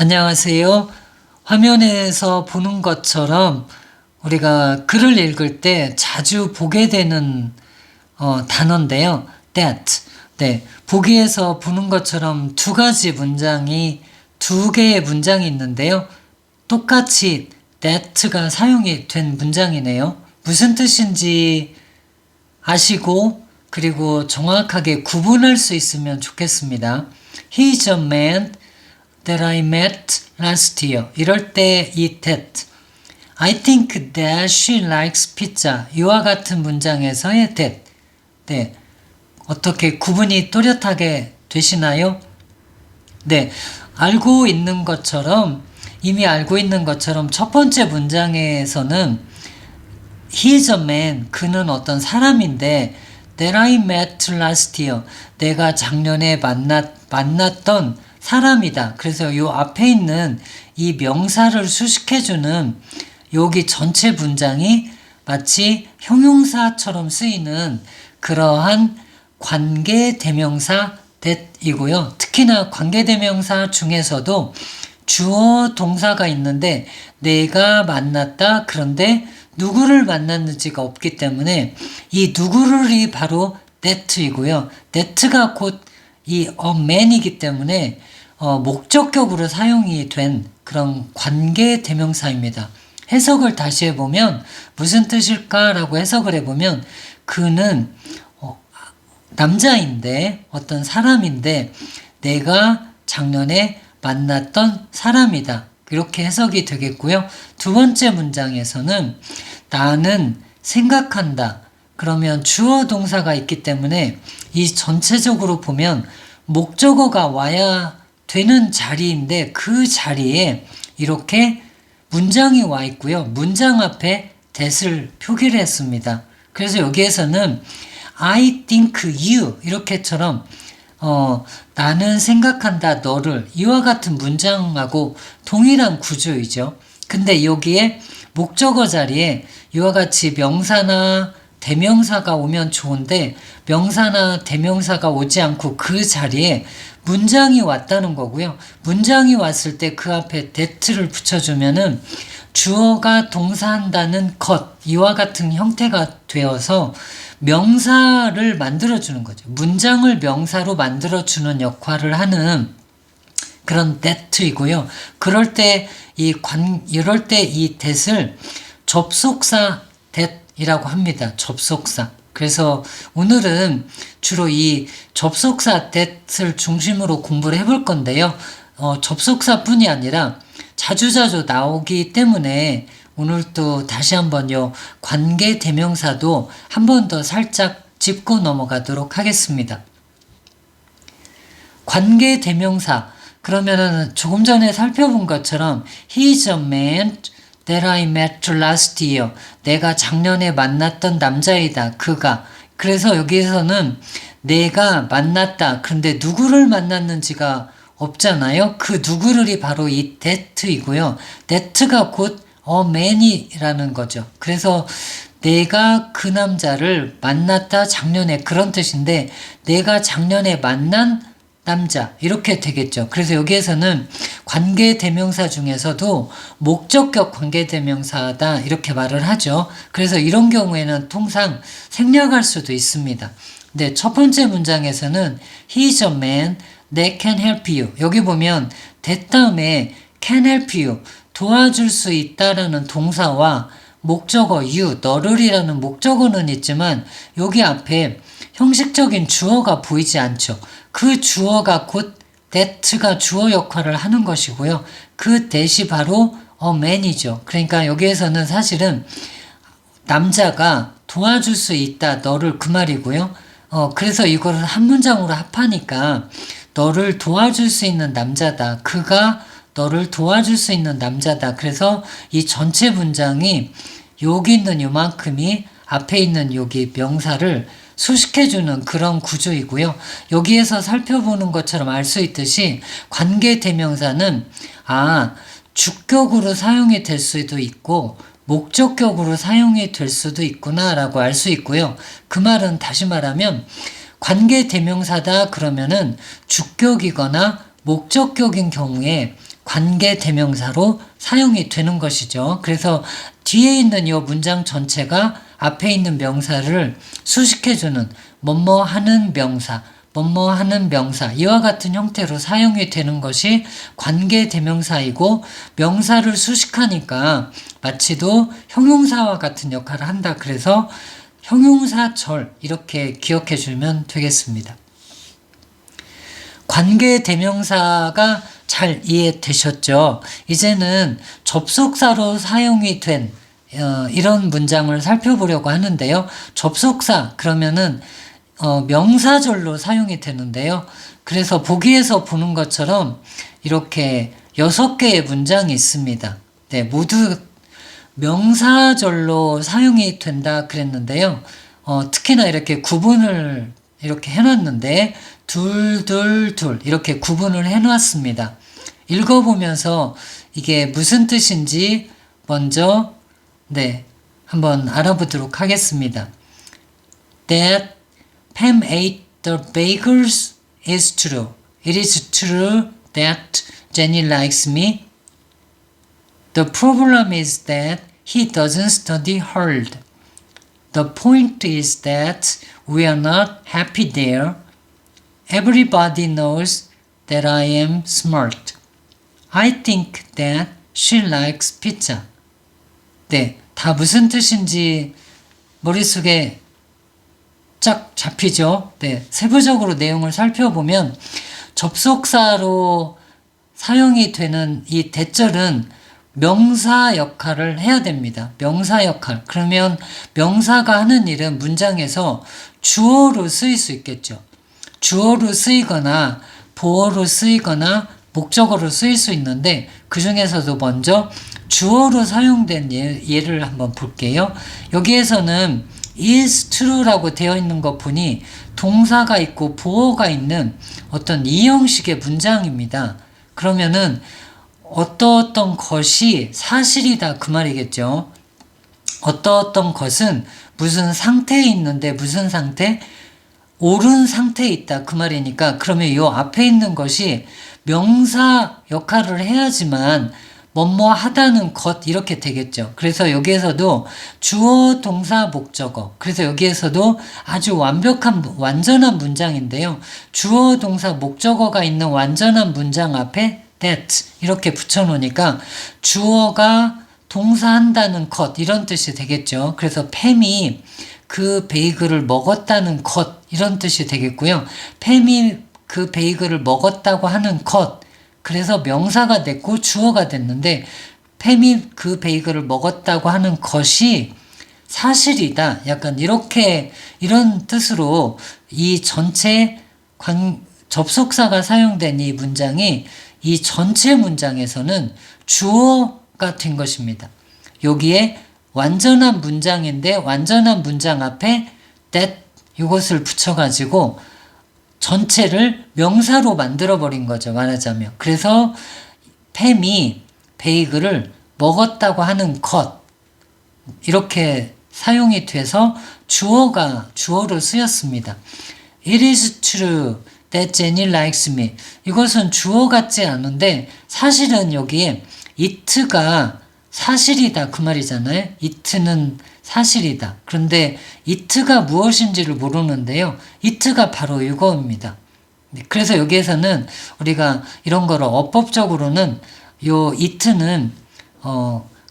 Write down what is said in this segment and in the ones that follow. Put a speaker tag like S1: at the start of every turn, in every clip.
S1: 안녕하세요. 화면에서 보는 것처럼 우리가 글을 읽을 때 자주 보게 되는 단어인데요. that. 네, 보기에서 보는 것처럼 두 개의 문장이 있는데요. 똑같이 that가 사용이 된 문장이네요. 무슨 뜻인지 아시고 그리고 정확하게 구분할 수 있으면 좋겠습니다. He's a man that I met last year. 이럴 때 이 that. I think that she likes pizza. 이와 같은 문장에서의 that. 네. 어떻게 구분이 또렷하게 되시나요? 네. 이미 알고 있는 것처럼 첫 번째 문장에서는 He's a man. 그는 어떤 사람인데 that I met last year. 내가 작년에 만났던 사람이다. 그래서 요 앞에 있는 이 명사를 수식해주는 여기 전체 문장이 마치 형용사처럼 쓰이는 그러한 관계대명사 that이고요. 특히나 관계대명사 중에서도 주어 동사가 있는데 내가 만났다. 그런데 누구를 만났는지가 없기 때문에 이 누구를이 바로 that이고요. that가 곧 이 a man이기 때문에 목적격으로 사용이 된 그런 관계 대명사입니다. 해석을 다시 해보면 무슨 뜻일까라고 해석을 해보면 그는 남자인데 어떤 사람인데 내가 작년에 만났던 사람이다. 이렇게 해석이 되겠고요. 두 번째 문장에서는 나는 생각한다. 그러면 주어 동사가 있기 때문에 이 전체적으로 보면 목적어가 와야 되는 자리인데 그 자리에 이렇게 문장이 와 있고요. 문장 앞에 that을 표기를 했습니다. 그래서 여기에서는 I think you 이렇게처럼 나는 생각한다 너를 이와 같은 문장하고 동일한 구조이죠. 근데 여기에 목적어 자리에 이와 같이 명사나 대명사가 오면 좋은데 명사나 대명사가 오지 않고 그 자리에 문장이 왔다는 거고요. 문장이 왔을 때 그 앞에 that를 붙여주면은 주어가 동사한다는 것 이와 같은 형태가 되어서 명사를 만들어주는 거죠. 문장을 명사로 만들어주는 역할을 하는 그런 that이고요. 이럴 때 이 that을 접속사 that이라고 합니다. 접속사. 그래서 오늘은 주로 이 접속사 that을 중심으로 공부를 해볼 건데요. 접속사뿐이 아니라 자주자주 나오기 때문에 오늘 또 다시 한번 요 관계 대명사도 한 번 더 살짝 짚고 넘어가도록 하겠습니다. 관계 대명사 그러면은 조금 전에 살펴본 것처럼 He's a man that I met last year. 내가 작년에 만났던 남자이다. 그가. 그래서 여기에서는 내가 만났다. 그런데 누구를 만났는지가 없잖아요. 그 누구를이 바로 이 that이고요. that가 곧 a man이라는 거죠. 그래서 내가 그 남자를 만났다 작년에 그런 뜻인데 내가 작년에 만난 남자 이렇게 되겠죠. 그래서 여기에서는 관계대명사 중에서도 목적격 관계대명사다 이렇게 말을 하죠. 그래서 이런 경우에는 통상 생략할 수도 있습니다. 네, 첫 번째 문장에서는 He's a man that can help you. 여기 보면 that 다음에 can help you 도와줄 수 있다라는 동사와 목적어 you 너를이라는 목적어는 있지만 여기 앞에 형식적인 주어가 보이지 않죠. 그 주어가 곧 that가 주어 역할을 하는 것이고요. 그 that이 바로 a man이죠. 그러니까 여기에서는 사실은 남자가 도와줄 수 있다 너를 그 말이고요. 그래서 이거를 한 문장으로 합하니까 너를 도와줄 수 있는 남자다. 그가 너를 도와줄 수 있는 남자다. 그래서 이 전체 문장이 여기 있는 요만큼이 앞에 있는 여기 명사를 수식해주는 그런 구조이고요. 여기에서 살펴보는 것처럼 알 수 있듯이 관계대명사는 주격으로 사용이 될 수도 있고 목적격으로 사용이 될 수도 있구나 라고 알 수 있고요. 그 말은 다시 말하면 관계대명사다 그러면은 주격이거나 목적격인 경우에 관계대명사로 사용이 되는 것이죠. 그래서 뒤에 있는 이 문장 전체가 앞에 있는 명사를 수식해주는 뭐뭐 하는 명사, 뭐뭐 하는 명사 이와 같은 형태로 사용이 되는 것이 관계대명사이고 명사를 수식하니까 마치도 형용사와 같은 역할을 한다. 그래서 형용사절 이렇게 기억해 주면 되겠습니다. 관계대명사가 잘 이해되셨죠? 이제는 접속사로 사용이 된 이런 문장을 살펴보려고 하는데요. 접속사 그러면은 명사절로 사용이 되는데요. 그래서 보기에서 보는 것처럼 이렇게 6개의 문장이 있습니다. 네, 모두 명사절로 사용이 된다 그랬는데요. 특히나 이렇게 구분을 이렇게 해놨는데 둘 이렇게 구분을 해놨습니다. 읽어보면서 이게 무슨 뜻인지 먼저 한번 알아보도록 하겠습니다. That Pam ate the bagels is true. It is true that Jenny likes me. The problem is that he doesn't study hard. The point is that we are not happy there. Everybody knows that I am smart. I think that she likes pizza. 네, 다 무슨 뜻인지 머릿속에 쫙 잡히죠? 네, 세부적으로 내용을 살펴보면 접속사로 사용이 되는 이 대절은 명사 역할을 해야 됩니다. 명사 역할. 그러면 명사가 하는 일은 문장에서 주어로 쓰일 수 있겠죠. 주어로 쓰이거나 보어로 쓰이거나 목적어로 쓰일 수 있는데 그 중에서도 먼저 주어로 사용된 예를 한번 볼게요. 여기에서는 is true라고 되어 있는 것 보니 동사가 있고 보어가 있는 어떤 이 형식의 문장입니다. 그러면은 어떤 것이 사실이다 그 말이겠죠. 어떤 것은 무슨 상태에 있는데 무슨 상태? 옳은 상태에 있다 그 말이니까 그러면 이 앞에 있는 것이 명사 역할을 해야지만 뭐뭐 하다는 것 이렇게 되겠죠. 그래서 여기에서도 주어 동사 목적어 그래서 여기에서도 아주 완전한 문장인데요. 주어 동사 목적어가 있는 완전한 문장 앞에 that 이렇게 붙여놓으니까 주어가 동사한다는 것 이런 뜻이 되겠죠. 그래서 팸이 그 베이글을 먹었다는 것 이런 뜻이 되겠고요. 팸이 그 베이글을 먹었다고 하는 것 그래서 명사가 됐고 주어가 됐는데 팸이 그 베이글을 먹었다고 하는 것이 사실이다. 약간 이런 뜻으로 이 전체 접속사가 사용된 이 문장이 이 전체 문장에서는 주어가 된 것입니다. 여기에 완전한 문장인데 완전한 문장 앞에 that 이것을 붙여가지고 전체를 명사로 만들어버린 거죠. 말하자면. 그래서 팸이 베이글을 먹었다고 하는 것 이렇게 사용이 돼서 주어로 쓰였습니다. It is true that Jenny likes me. 이것은 주어 같지 않은데 사실은 여기에 it가 사실이다 그 말이잖아요. it는 사실이다. 그런데 it가 무엇인지를 모르는데요. it가 바로 이거입니다. 그래서 여기에서는 우리가 이런 거를 어법적으로는 요 it는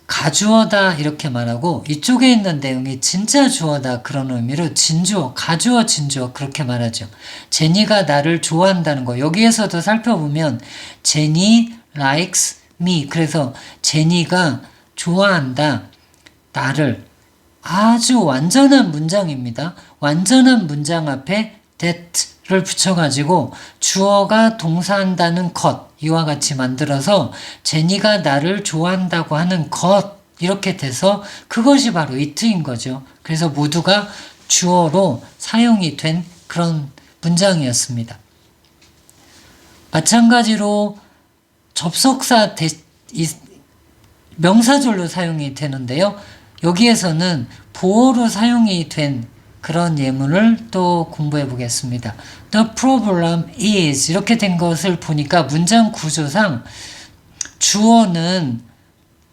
S1: 가주어다 이렇게 말하고 이쪽에 있는 내용이 진짜 주어다 그런 의미로 진주어, 가주어, 진주어 그렇게 말하죠. 제니가 나를 좋아한다는 거 여기에서도 살펴보면 제니 likes me 그래서 제니가 좋아한다 나를 아주 완전한 문장입니다. 완전한 문장 앞에 that를 붙여가지고 주어가 동사한다는 것 이와 같이 만들어서 제니가 나를 좋아한다고 하는 것 이렇게 돼서 그것이 바로 it인 거죠. 그래서 모두가 주어로 사용이 된 그런 문장이었습니다. 마찬가지로 접속사 명사절로 사용이 되는데요. 여기에서는 보어로 사용이 된 그런 예문을 또 공부해 보겠습니다. The problem is 이렇게 된 것을 보니까 문장 구조상 주어는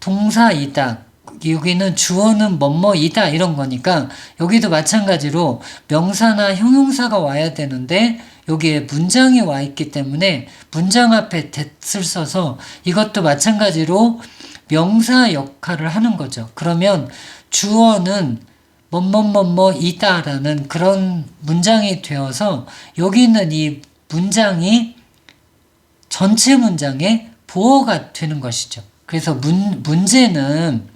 S1: 동사이다. 여기는 주어는 뭐뭐이다 이런 거니까 여기도 마찬가지로 명사나 형용사가 와야 되는데 여기에 문장이 와 있기 때문에 문장 앞에 that을 써서 이것도 마찬가지로 명사 역할을 하는 거죠. 그러면 주어는 뭐뭐뭐뭐이다 라는 그런 문장이 되어서 여기 있는 이 문장이 전체 문장의 보어가 되는 것이죠. 그래서 문제는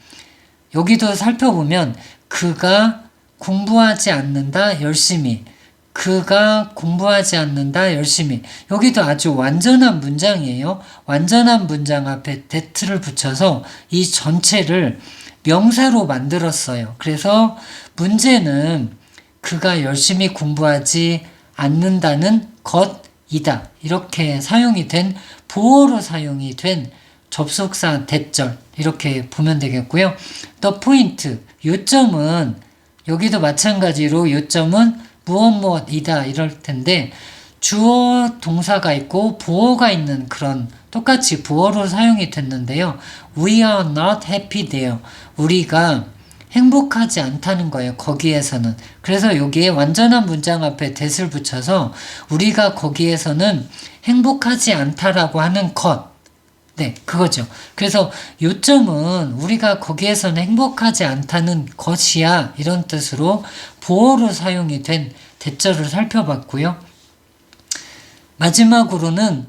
S1: 여기도 살펴보면 그가 공부하지 않는다 열심히, 그가 공부하지 않는다 열심히. 여기도 아주 완전한 문장이에요. 완전한 문장 앞에 that를 붙여서 이 전체를 명사로 만들었어요. 그래서 문제는 그가 열심히 공부하지 않는다는 것이다. 이렇게 사용이 된 보어로 사용이 된 접속사 대절 이렇게 보면 되겠고요. 또 포인트 요점은 여기도 마찬가지로 요점은 무엇무엇이다 이럴 텐데 주어 동사가 있고 보어가 있는 그런 똑같이 보어로 사용이 됐는데요. We are not happy there. 우리가 행복하지 않다는 거예요. 거기에서는. 그래서 여기에 완전한 문장 앞에 that을 붙여서 우리가 거기에서는 행복하지 않다라고 하는 것. 네, 그거죠. 그래서 요점은 우리가 거기에서는 행복하지 않다는 것이야 이런 뜻으로 보어로 사용이 된 대절을 살펴봤고요. 마지막으로는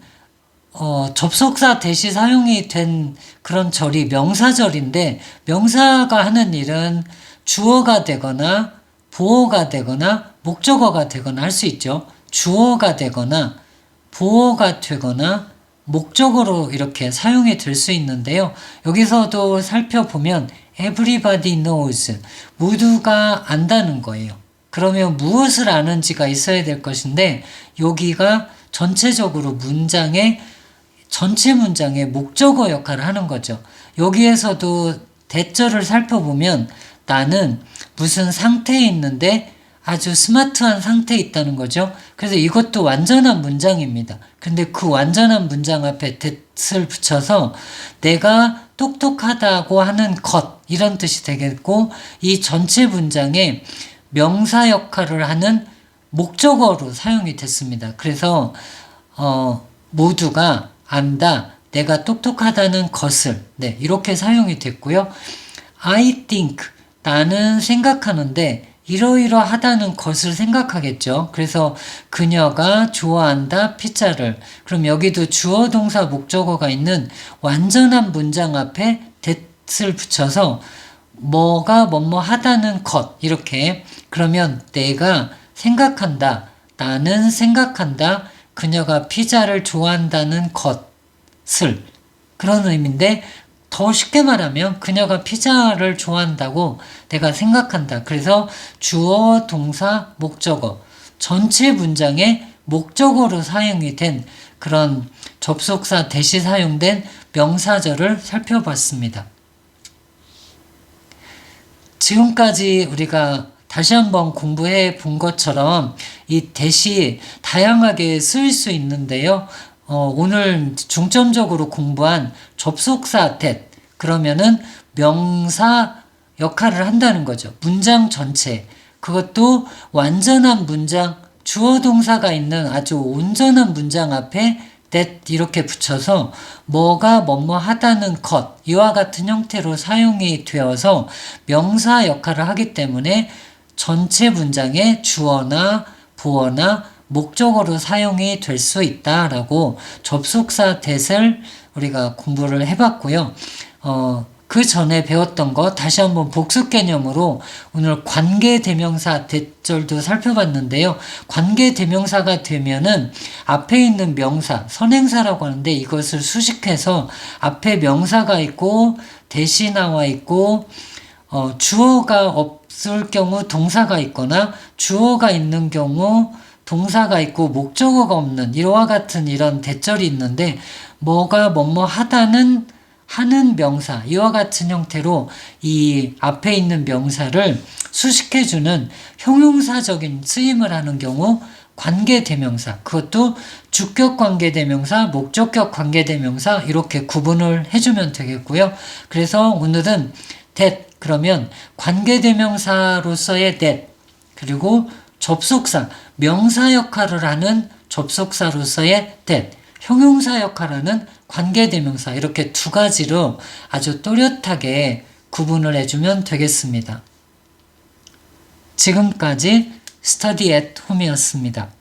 S1: 접속사 대시 사용이 된 그런 절이 명사절인데 명사가 하는 일은 주어가 되거나 보어가 되거나 목적어가 되거나 할 수 있죠. 주어가 되거나 보어가 되거나 목적어로 이렇게 사용이 될 수 있는데요. 여기서도 살펴보면 everybody knows 모두가 안다는 거예요. 그러면 무엇을 아는지가 있어야 될 것인데 여기가 전체적으로 전체 문장의 목적어 역할을 하는 거죠. 여기에서도 대절을 살펴보면 나는 무슨 상태에 있는데 아주 스마트한 상태에 있다는 거죠. 그래서 이것도 완전한 문장입니다. 근데 그 완전한 문장 앞에 that을 붙여서 내가 똑똑하다고 하는 것 이런 뜻이 되겠고 이 전체 문장에 명사 역할을 하는 목적어로 사용이 됐습니다. 그래서 모두가 안다, 내가 똑똑하다는 것을 이렇게 사용이 됐고요. I think 나는 생각하는데 이러이러하다는 것을 생각하겠죠. 그래서 그녀가 좋아한다 피자를. 그럼 여기도 주어 동사 목적어가 있는 완전한 문장 앞에 that을 붙여서 뭐가 뭐뭐 하다는 것 이렇게. 그러면 내가 생각한다, 나는 생각한다, 그녀가 피자를 좋아한다는 것을 그런 의미인데 더 쉽게 말하면 그녀가 피자를 좋아한다고 내가 생각한다. 그래서 주어, 동사, 목적어 전체 문장의 목적어로 사용이 된 그런 접속사 대시 사용된 명사절을 살펴봤습니다. 지금까지 우리가 다시 한번 공부해 본 것처럼 이 that이 다양하게 쓰일 수 있는데요. 오늘 중점적으로 공부한 접속사 that 그러면은 명사 역할을 한다는 거죠. 문장 전체 그것도 완전한 문장 주어 동사가 있는 아주 온전한 문장 앞에 that 이렇게 붙여서 뭐가 뭐뭐 하다는 것 이와 같은 형태로 사용이 되어서 명사 역할을 하기 때문에 전체 문장에 주어나 보어나 목적어로 사용이 될 수 있다라고 접속사 that을 우리가 공부를 해봤고요. 그 전에 배웠던 거 다시 한번 복습 개념으로 오늘 관계대명사 대절도 살펴봤는데요. 관계대명사가 되면은 앞에 있는 명사, 선행사라고 하는데 이것을 수식해서 앞에 명사가 있고 대시 나와 있고 주어가 없을 경우 동사가 있거나 주어가 있는 경우 동사가 있고 목적어가 없는 이와 같은 이런 대절이 있는데 뭐가 뭐뭐 하다는 하는 명사 이와 같은 형태로 이 앞에 있는 명사를 수식해주는 형용사적인 쓰임을 하는 경우 관계대명사, 그것도 주격 관계대명사, 목적격 관계대명사 이렇게 구분을 해주면 되겠고요. 그래서 오늘은 that 그러면 관계대명사로서의 that 그리고 접속사, 명사 역할을 하는 접속사로서의 that, 형용사 역할하는 관계대명사 이렇게 두 가지로 아주 또렷하게 구분을 해주면 되겠습니다. 지금까지 Study at Home이었습니다.